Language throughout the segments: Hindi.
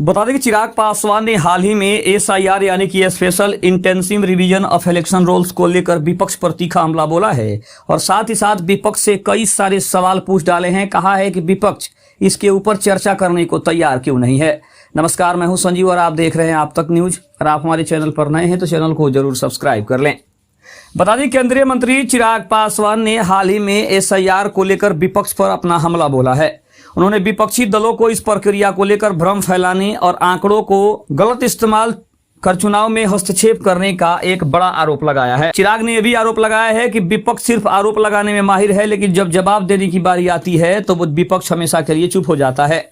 बता दें कि चिराग पासवान ने हाल ही में एसआईआर यानी कि special intensive revision of election rolls को लेकर विपक्ष पर तीखा हमला बोला है और साथ ही साथ विपक्ष से कई सारे सवाल पूछ डाले हैं। कहा है कि विपक्ष इसके ऊपर चर्चा करने को तैयार क्यों नहीं है। नमस्कार, मैं हूं संजीव और आप देख रहे हैं आप तक न्यूज। और आप हमारे चैनल पर नए हैं तो चैनल को जरूर सब्सक्राइब कर लें। बता दें केंद्रीय मंत्री चिराग पासवान ने हाल ही में एसआईआर को लेकर विपक्ष पर अपना हमला बोला है। उन्होंने विपक्षी दलों को इस प्रक्रिया को लेकर भ्रम फैलाने और आंकड़ों को गलत इस्तेमाल कर चुनाव में हस्तक्षेप करने का एक बड़ा आरोप लगाया है। चिराग ने यह भी आरोप लगाया है कि विपक्ष सिर्फ आरोप लगाने में माहिर है, लेकिन जब जवाब देने की बारी आती है तो वो विपक्ष हमेशा के लिए चुप हो जाता है।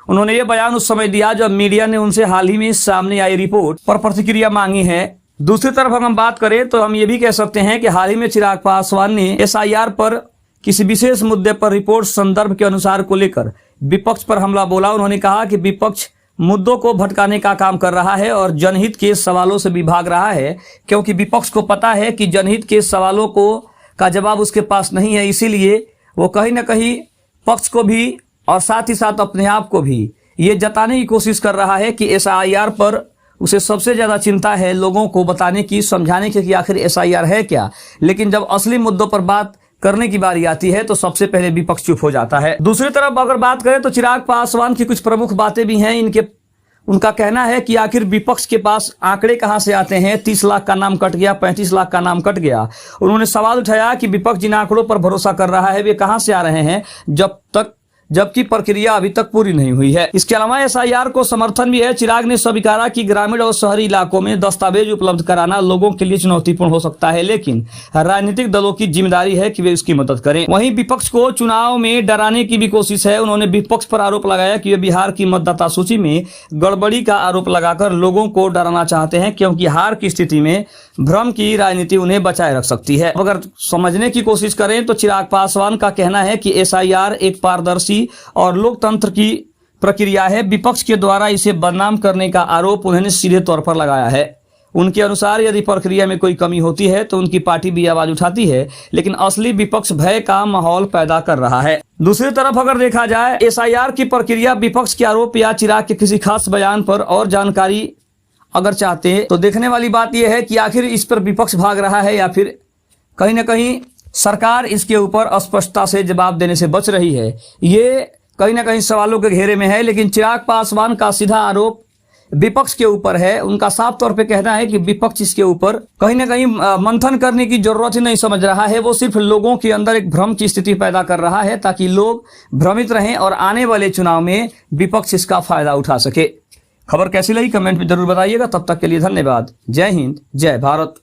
उन्होंने ये बयान उस समय दिया जब मीडिया ने उनसे हाल ही में सामने आई रिपोर्ट पर प्रतिक्रिया मांगी है। दूसरी तरफ अगर हम बात करें तो हम ये भी कह सकते हैं कि हाल ही में चिराग पासवान ने एसआईआर पर किसी विशेष मुद्दे पर रिपोर्ट संदर्भ के अनुसार को लेकर विपक्ष पर हमला बोला। उन्होंने कहा कि विपक्ष मुद्दों को भटकाने का काम कर रहा है और जनहित के सवालों से भी भाग रहा है, क्योंकि विपक्ष को पता है कि जनहित के सवालों का जवाब उसके पास नहीं है। इसीलिए वो कहीं ना कहीं पक्ष को भी और साथ ही साथ अपने आप को भी ये जताने की कोशिश कर रहा है कि एसआईआर पर उसे सबसे ज्यादा चिंता है लोगों को बताने की, समझाने की कि आखिर एसआईआर है क्या। लेकिन जब असली मुद्दों पर बात करने की बारी आती है तो सबसे पहले विपक्ष चुप हो जाता है। दूसरी तरफ अगर बात करें तो चिराग पासवान की कुछ प्रमुख बातें भी हैं। उनका कहना है कि आखिर विपक्ष के पास आंकड़े कहां से आते हैं। 30 लाख का नाम कट गया, 35 लाख का नाम कट गया। उन्होंने सवाल उठाया कि विपक्ष जिन आंकड़ों पर भरोसा कर रहा है वे कहां से आ रहे हैं जबकि प्रक्रिया अभी तक पूरी नहीं हुई है। इसके अलावा एसआईआर को समर्थन भी है। चिराग ने स्वीकारा कि ग्रामीण और शहरी इलाकों में दस्तावेज उपलब्ध कराना लोगों के लिए चुनौतीपूर्ण हो सकता है, लेकिन राजनीतिक दलों की जिम्मेदारी है कि वे इसकी मदद करें। वहीं विपक्ष को चुनाव में डराने की भी कोशिश है। उन्होंने विपक्ष पर आरोप लगाया कि वे बिहार की मतदाता सूची में गड़बड़ी का आरोप लगाकर लोगों को डराना चाहते हैं, क्योंकि हार की स्थिति में भ्रम की राजनीति उन्हें बचाए रख सकती है। अगर समझने की कोशिश करें तो चिराग पासवान का कहना है कि एसआईआर एक पारदर्शी और लोकतंत्र की प्रक्रिया है। विपक्ष के द्वारा इसे बदनाम करने का आरोप उन्होंने सीधे तौर पर लगाया है। उनके अनुसार यदि प्रक्रिया में कोई कमी होती है तो उनकी पार्टी भी आवाज उठाती है, लेकिन असली विपक्ष भय का माहौल पैदा कर रहा है। दूसरी तरफ अगर देखा जाए एसआईआर की प्रक्रिया, विपक्ष के आरोप या चिराग के किसी खास बयान पर और जानकारी अगर चाहते हैं तो देखने वाली बात यह है कि आखिर इस पर विपक्ष भाग रहा है या फिर कहीं ना कहीं सरकार इसके ऊपर स्पष्टता से जवाब देने से बच रही है। ये कहीं ना कहीं सवालों के घेरे में है। लेकिन चिराग पासवान का सीधा आरोप विपक्ष के ऊपर है। उनका साफ तौर पे कहना है कि विपक्ष इसके ऊपर कहीं ना कहीं मंथन करने की जरूरत ही नहीं समझ रहा है। वो सिर्फ लोगों के अंदर एक भ्रम की स्थिति पैदा कर रहा है ताकि लोग भ्रमित रहें और आने वाले चुनाव में विपक्ष इसका फायदा उठा सके। खबर कैसी लगी कमेंट में जरूर बताइएगा। तब तक के लिए धन्यवाद। जय हिंद, जय भारत।